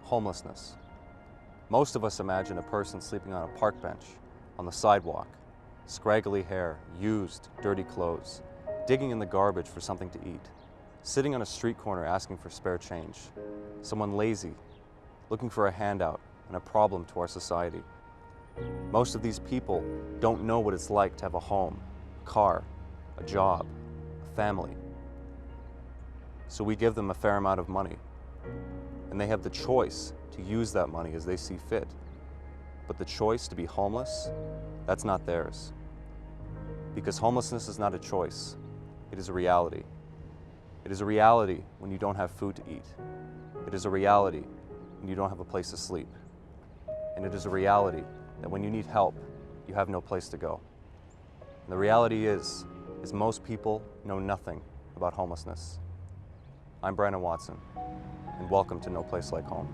Homelessness. Most of us imagine a person sleeping on a park bench, on the sidewalk, scraggly hair, used, dirty clothes, digging in the garbage for something to eat, sitting on a street corner asking for spare change, someone lazy, looking for a handout and a problem to our society. Most of these people don't know what it's like to have a home, a car, a job, a family. So we give them a fair amount of money, and they have the choice to use that money as they see fit. But the choice to be homeless, that's not theirs. Because homelessness is not a choice, it is a reality. It is a reality when you don't have food to eat. It is a reality when you don't have a place to sleep. And it is a reality that when you need help, you have no place to go. And the reality is most people know nothing about homelessness. I'm Brandon Watson, and welcome to No Place Like Home.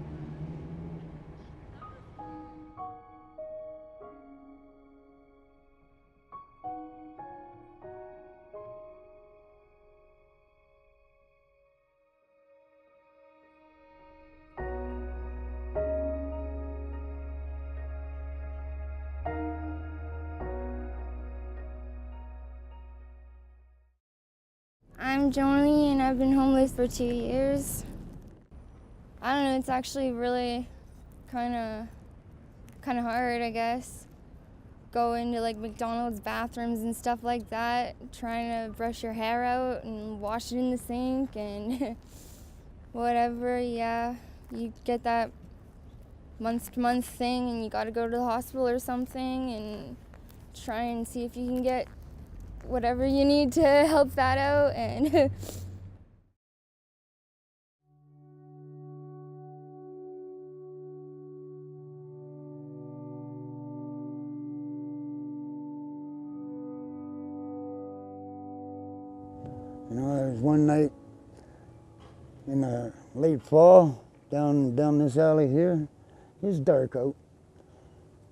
I'm Joni, and I've been homeless for 2 years. I don't know, it's actually really kind of hard, I guess. Go into like McDonald's bathrooms and stuff like that, trying to brush your hair out and wash it in the sink and whatever. Yeah, you get that month-to-month thing and you got to go to the hospital or something and try and see if you can get whatever you need to help that out. And you know, there was one night in the late fall down this alley here. It was dark out,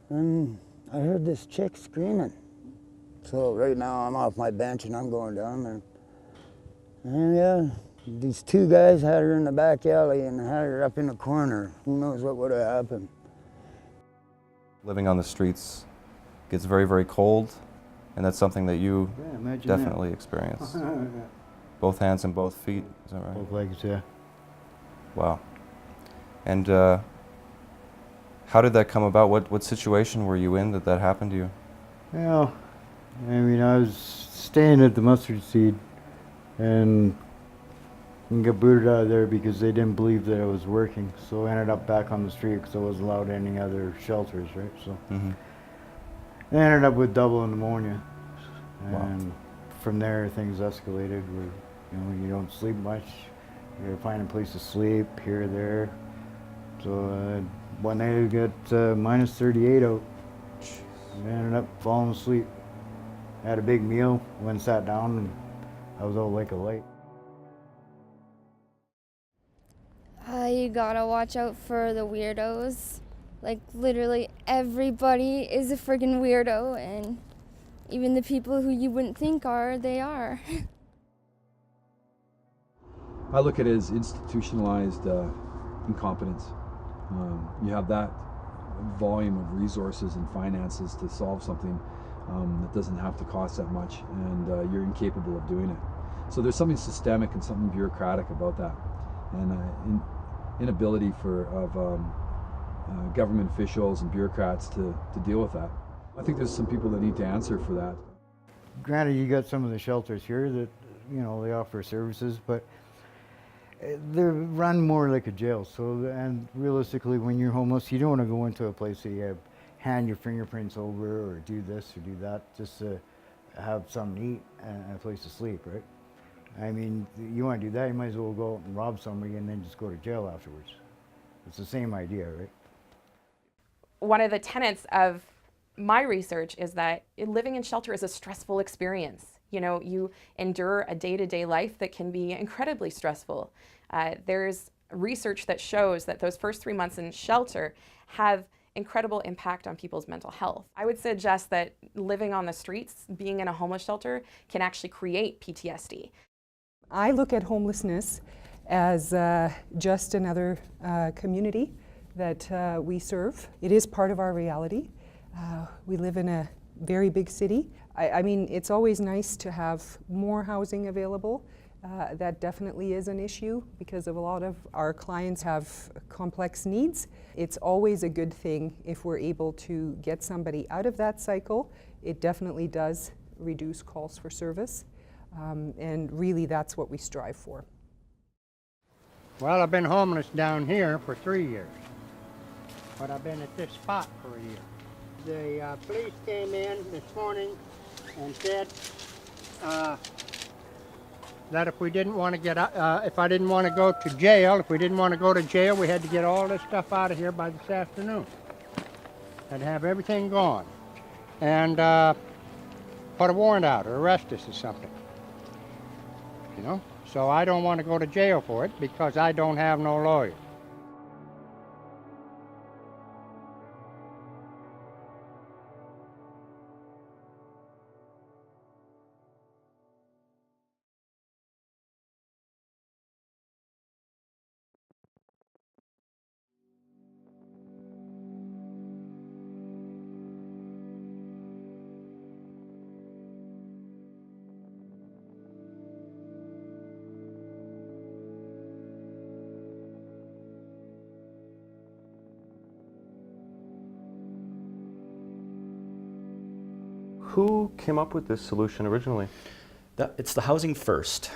and I heard this chick screaming. So right now I'm off my bench and I'm going down there. And yeah, these two guys had her in the back alley and had her up in the corner. Who knows what would have happened. Living on the streets gets very, very cold, and that's something that you definitely experience. Both hands and both feet, is that right? Both legs, yeah. Wow. And how did that come about? What situation were you in that happened to you? Well, I mean, I was staying at the Mustard Seed and got booted out of there because they didn't believe that I was working. So I ended up back on the street because I wasn't allowed any other shelters, right? So I ended up with double pneumonia. And from there, things escalated where, you know, you don't sleep much. You gotta find a place to sleep here or there. So one night I got minus 38 out. I ended up falling asleep. Had a big meal, went and sat down, and I was out like a light. you gotta watch out for the weirdos. Like literally everybody is a friggin' weirdo, and even the people who you wouldn't think are, they are. I look at it as institutionalized incompetence. You have that volume of resources and finances to solve something that doesn't have to cost that much, and you're incapable of doing it. So there's something systemic and something bureaucratic about that, and inability of government officials and bureaucrats to deal with that. I think there's some people that need to answer for that. Granted, you got some of the shelters here that, you know, they offer services, but they're run more like a jail. So, and realistically, when you're homeless, you don't want to go into a place that you hand your fingerprints over or do this or do that just to have something to eat and a place to sleep, right? I mean, you want to do that, you might as well go out and rob somebody and then just go to jail afterwards. It's the same idea, right? One of the tenets of my research is that living in shelter is a stressful experience. You know, you endure a day-to-day life that can be incredibly stressful. There's research that shows that those first 3 months in shelter have incredible impact on people's mental health. I would suggest that living on the streets, being in a homeless shelter, can actually create PTSD. I look at homelessness as just another community that we serve. It is part of our reality. We live in a very big city. I mean, it's always nice to have more housing available. That definitely is an issue because of a lot of our clients have complex needs. It's always a good thing if we're able to get somebody out of that cycle. It definitely does reduce calls for service, and really that's what we strive for. Well, I've been homeless down here for 3 years, but I've been at this spot for a year. The police came in this morning and said that if we didn't want to get, if I didn't want to go to jail, if we didn't want to go to jail, we had to get all this stuff out of here by this afternoon. Had to have everything gone, and put a warrant out or arrest us or something. You know, so I don't want to go to jail for it because I don't have no lawyer. Who came up with this solution originally? It's the Housing First,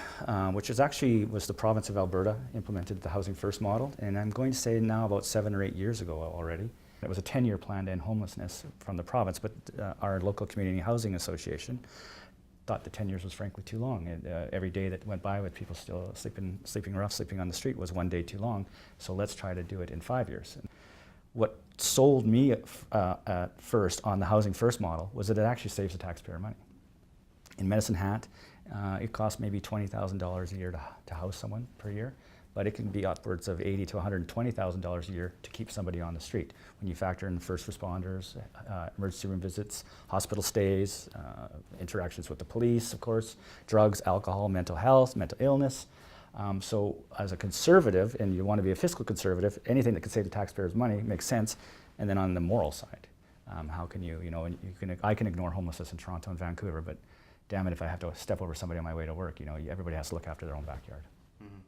which was the province of Alberta implemented the Housing First model, and I'm going to say now about 7 or 8 years ago already. It was a 10-year plan to end homelessness from the province, but our local community housing association thought that 10 years was frankly too long. And, every day that went by with people still sleeping rough, sleeping on the street was one day too long, so let's try to do it in 5 years. And what sold me at first on the Housing First model was that it actually saves the taxpayer money. In Medicine Hat, it costs maybe $20,000 a year to house someone per year, but it can be upwards of $80,000 to $120,000 a year to keep somebody on the street. When you factor in first responders, emergency room visits, hospital stays, interactions with the police, of course, drugs, alcohol, mental health, mental illness. So as a conservative, and you want to be a fiscal conservative, anything that can save the taxpayers money makes sense. And then on the moral side, how can I can ignore homelessness in Toronto and Vancouver, but damn it if I have to step over somebody on my way to work, everybody has to look after their own backyard. Mm-hmm.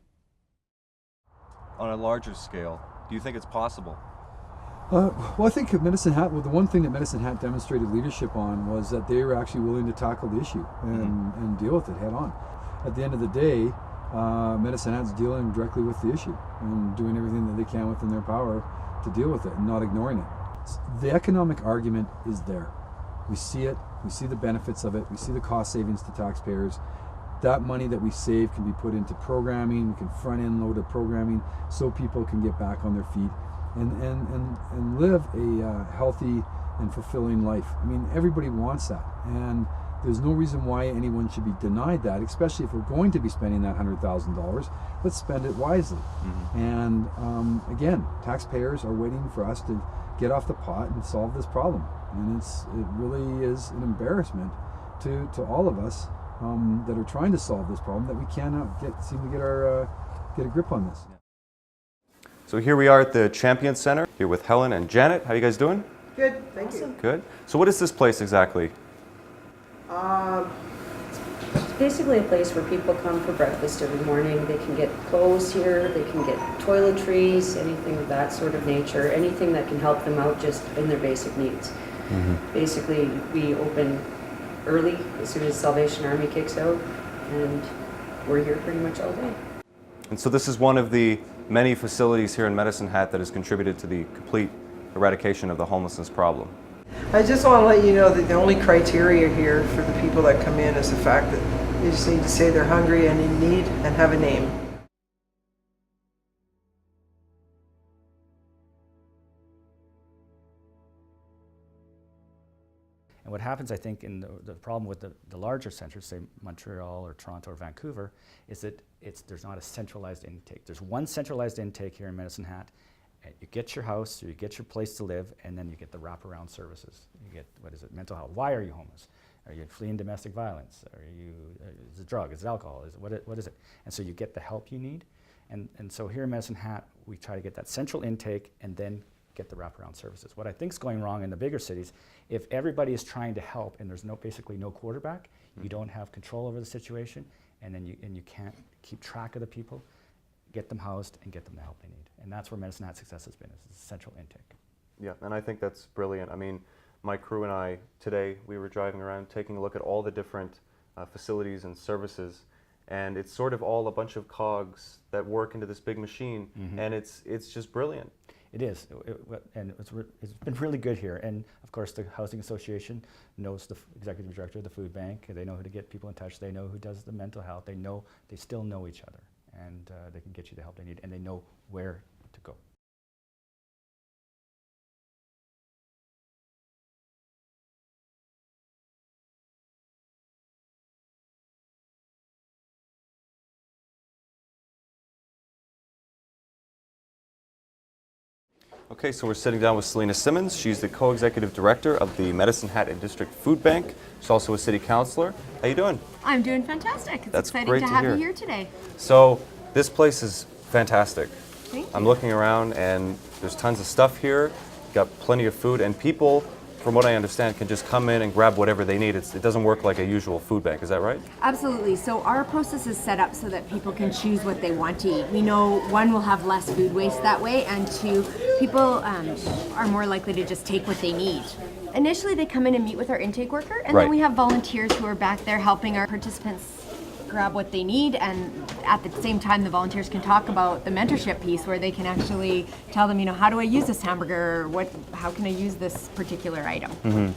On a larger scale, do you think it's possible? Well, I think the one thing that Medicine Hat demonstrated leadership on was that they were actually willing to tackle the issue and deal with it head on. At the end of the day, Medicine Hat's dealing directly with the issue and doing everything that they can within their power to deal with it and not ignoring it. The economic argument is there. We see it, we see the benefits of it, we see the cost savings to taxpayers. That money that we save can be put into programming, we can front end load of programming so people can get back on their feet and live a healthy and fulfilling life. I mean, everybody wants that, and there's no reason why anyone should be denied that, especially if we're going to be spending that $100,000. Let's spend it wisely. Mm-hmm. And again, taxpayers are waiting for us to get off the pot and solve this problem. And it really is an embarrassment to all of us that are trying to solve this problem that we cannot seem to get a grip on this. So here we are at the Champion Center, here with Helen and Janet. How are you guys doing? Good, thank you. Good. So what is this place exactly? It's basically a place where people come for breakfast every morning. They can get clothes here, they can get toiletries, anything of that sort of nature, anything that can help them out just in their basic needs. Mm-hmm. Basically, we open early as soon as Salvation Army kicks out, and we're here pretty much all day. And so this is one of the many facilities here in Medicine Hat that has contributed to the complete eradication of the homelessness problem. I just want to let you know that the only criteria here for the people that come in is the fact that they just need to say they're hungry and in need and have a name. And what happens, I think, in the problem with the larger centers, say Montreal or Toronto or Vancouver, is that there's not a centralized intake. There's one centralized intake here in Medicine Hat. You get your house, or you get your place to live, and then you get the wraparound services. You get, mental health. Why are you homeless? Are you fleeing domestic violence? Is it drug? Is it alcohol? What is it? And so you get the help you need. And so here in Medicine Hat, we try to get that central intake and then get the wraparound services. What I think is going wrong in the bigger cities, if everybody is trying to help and there's basically no quarterback, you don't have control over the situation, and then you can't keep track of the people, get them housed and get them the help they need. And that's where Medicine Hat's success has been, is central intake. Yeah, and I think that's brilliant. I mean, my crew and I, today, we were driving around taking a look at all the different facilities and services, and it's sort of all a bunch of cogs that work into this big machine, and it's just brilliant. It is, and it's been really good here. And of course, the Housing Association knows the executive director of the food bank. They know who to get people in touch. They know who does the mental health. They still know each other, and they can get you the help they need, and they know where to go. Okay, so we're sitting down with Selena Simmons. She's the co-executive director of the Medicine Hat and District Food Bank. She's also a city councilor. How you doing? I'm doing fantastic. It's That's exciting great to to have hear. you here today. So this place is fantastic. Thank you. I'm looking around and there's tons of stuff here. Got plenty of food, and people, from what I understand, can just come in and grab whatever they need. It doesn't work like a usual food bank, is that right? Absolutely. So our process is set up so that people can choose what they want to eat. We know, one, we'll have less food waste that way, and two, people are more likely to just take what they need. Initially, they come in and meet with our intake worker, and then we have volunteers who are back there helping our participants grab what they need, and at the same time the volunteers can talk about the mentorship piece, where they can actually tell them, how do I use this hamburger, or how can I use this particular item.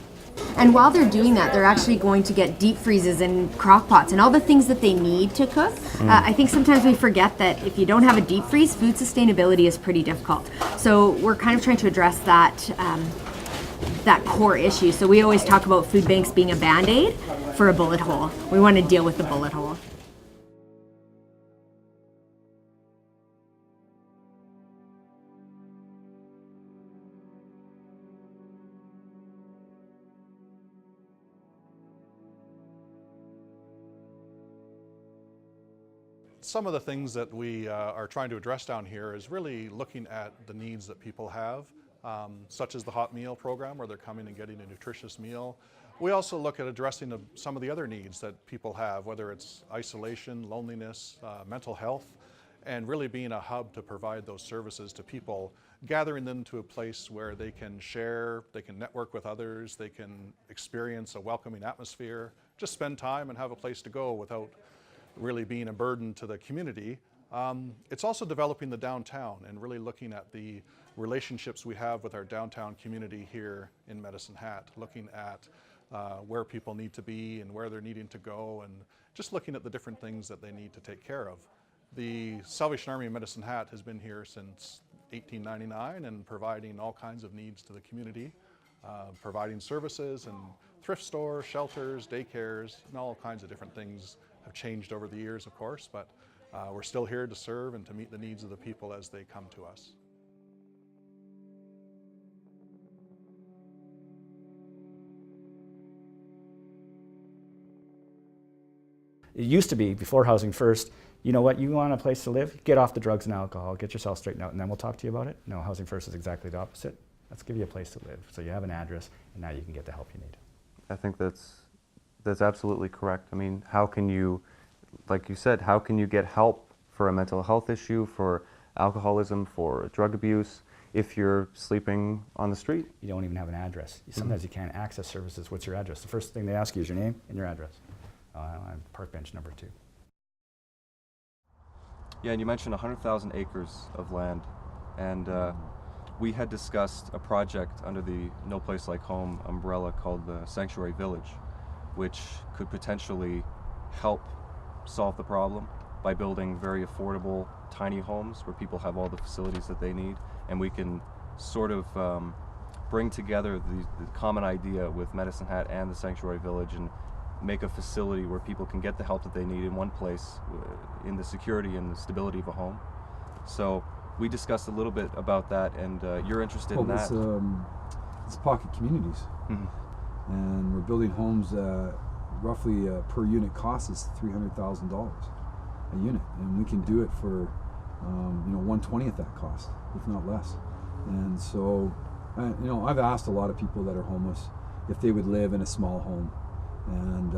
And while they're doing that, they're actually going to get deep freezes and crock pots and all the things that they need to cook. I think sometimes we forget that if you don't have a deep freeze, food sustainability is pretty difficult. So we're kind of trying to address that core issue. So we always talk about food banks being a Band-Aid for a bullet hole. We want to deal with the bullet hole. Some of the things that we are trying to address down here is really looking at the needs that people have, such as the hot meal program, where they're coming and getting a nutritious meal. We also look at addressing some of the other needs that people have, whether it's isolation, loneliness, mental health, and really being a hub to provide those services to people, gathering them to a place where they can share, they can network with others, they can experience a welcoming atmosphere, just spend time and have a place to go without really being a burden to the community. It's also developing the downtown and really looking at the relationships we have with our downtown community here in Medicine Hat, looking at where people need to be and where they're needing to go, and just looking at the different things that they need to take care of. The Salvation Army of Medicine Hat has been here since 1899 and providing all kinds of needs to the community, providing services and thrift stores, shelters, daycares, and all kinds of different things have changed over the years, of course, but we're still here to serve and to meet the needs of the people as they come to us. It used to be, before Housing First, you know what, you want a place to live? Get off the drugs and alcohol, get yourself straightened out, and then we'll talk to you about it. No, Housing First is exactly the opposite. Let's give you a place to live, so you have an address, and now you can get the help you need. I think that's absolutely correct. I mean, how can you, like you said, how can you get help for a mental health issue, for alcoholism, for drug abuse, if you're sleeping on the street? You don't even have an address. Sometimes you can't access services. What's your address? The first thing they ask you is your name and your address. I'm park bench number 2. Yeah, and you mentioned 100,000 acres of land, and we had discussed a project under the No Place Like Home umbrella called the Sanctuary Village, which could potentially help solve the problem by building very affordable, tiny homes where people have all the facilities that they need, and we can sort of bring together the common idea with Medicine Hat and the Sanctuary Village and make a facility where people can get the help that they need in one place, in the security and the stability of a home. So we discussed a little bit about that, and you're interested in that. It's pocket communities, and we're building homes. Roughly per unit cost is $300,000 a unit, and we can do it for you know, 1/20th that cost, if not less. And so, you know, I've asked a lot of people that are homeless if they would live in a small home, and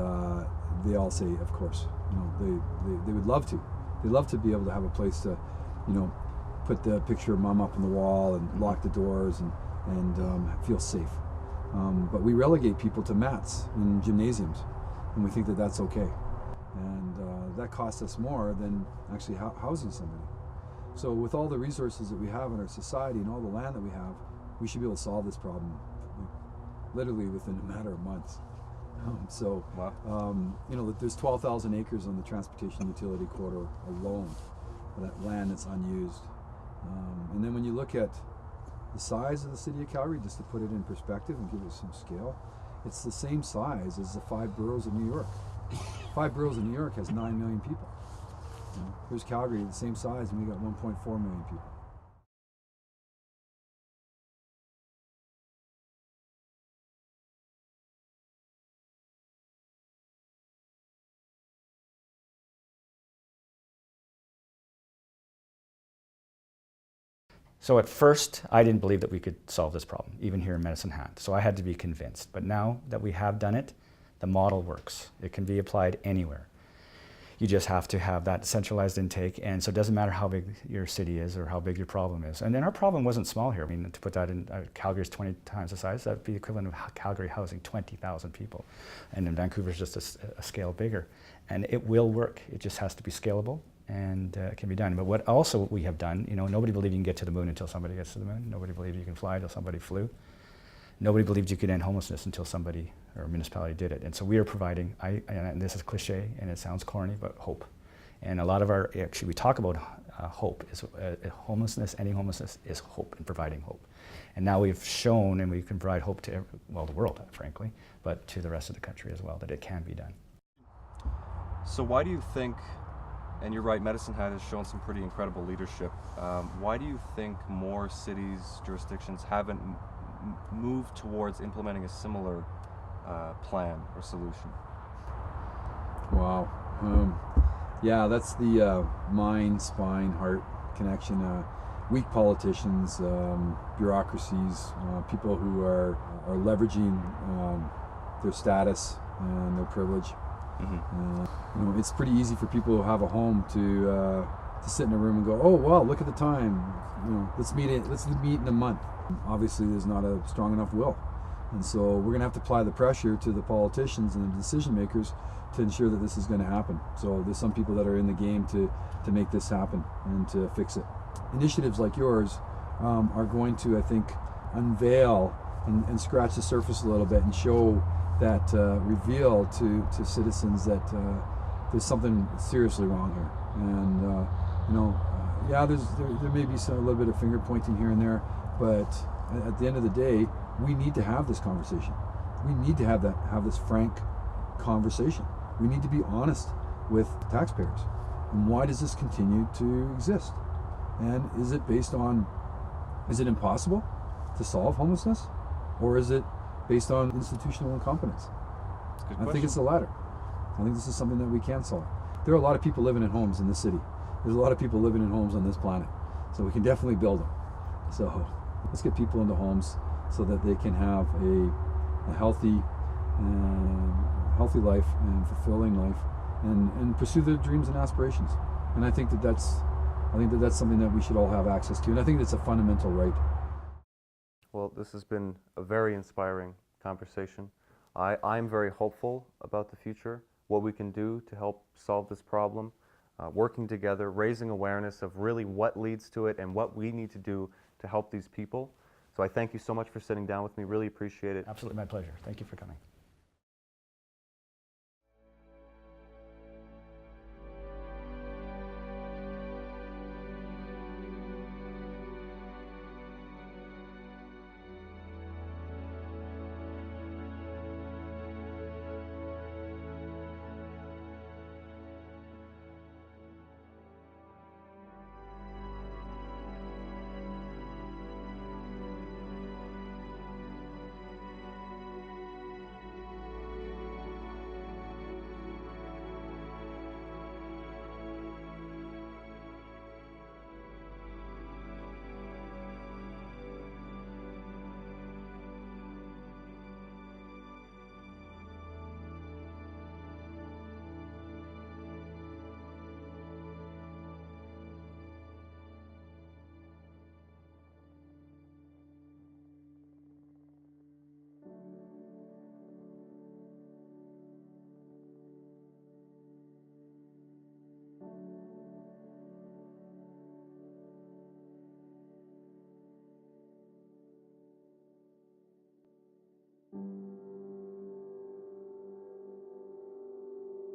they all say, of course. You know, they would love to. They love to be able to have a place to, you know, put the picture of mom up on the wall and lock the doors and feel safe. But we relegate people to mats in gymnasiums, and we think that that's okay. And that costs us more than actually housing somebody. So with all the resources that we have in our society and all the land that we have, we should be able to solve this problem literally within a matter of months. Wow. You know, there's 12,000 acres on the transportation utility corridor alone, that land that's unused. And then when you look at the size of the city of Calgary, just to put it in perspective and give it some scale, it's the same size as the 5 boroughs of New York. 5 boroughs in New York has 9 million people. You know, here's Calgary, the same size, and we got 1.4 million people. So at first, I didn't believe that we could solve this problem, even here in Medicine Hat. So I had to be convinced. But now that we have done it, the model works. It can be applied anywhere. You just have to have that centralized intake, and so it doesn't matter how big your city is or how big your problem is. And then our problem wasn't small here. I mean, to put that in, Calgary's 20 times the size, that would be the equivalent of Calgary housing 20,000 people. And in Vancouver's just a scale bigger. And it will work. It just has to be scalable, and it can be done. But what also we have done, you know, nobody believed you can get to the moon until somebody gets to the moon. Nobody believed you can fly until somebody flew. Nobody believed you could end homelessness until somebody or a municipality did it. And so we are providing, and this is cliche and it sounds corny, but hope. And a lot of our, actually we talk about hope, is homelessness, ending homelessness is hope and providing hope. And now we've shown, and we can provide hope to, well, the world, frankly, but to the rest of the country as well, that it can be done. So why do you think, and you're right, Medicine Hat has shown some pretty incredible leadership, why do you think more cities, jurisdictions haven't moved towards implementing a similar plan or solution? Wow. Yeah, that's the mind, spine, heart connection. Weak politicians, bureaucracies, people who are leveraging their status and their privilege. Mm-hmm. You know, it's pretty easy for people who have a home to sit in a room and go, "Oh, well, look at the time. You know, let's meet in a month." Obviously, there's not a strong enough will, and so we're going to have to apply the pressure to the politicians and the decision makers to ensure that this is going to happen. So there's some people that are in the game to make this happen and to fix it. Initiatives like yours are going to, I think, unveil and scratch the surface a little bit and show that, reveal to citizens that there's something seriously wrong here. And you know, yeah, there may be a little bit of finger pointing here and there, but at the end of the day, we need to have this conversation. We need to have this frank conversation. We need to be honest with taxpayers. And why does this continue to exist? And is it impossible to solve homelessness? Or is it based on institutional incompetence? I think it's the latter. I think this is something that we can solve. There are a lot of people living in homes in this city. There's a lot of people living in homes on this planet. So we can definitely build them. So let's get people into homes so that they can have a healthy life and fulfilling life and pursue their dreams and aspirations. And I think that's something that we should all have access to. And I think it's a fundamental right. Well, this has been a very inspiring conversation. I'm very hopeful about the future, what we can do to help solve this problem, working together, raising awareness of really what leads to it and what we need to do to help these people. So I thank you so much for sitting down with me. Really appreciate it. Absolutely, my pleasure. Thank you for coming.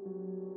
you.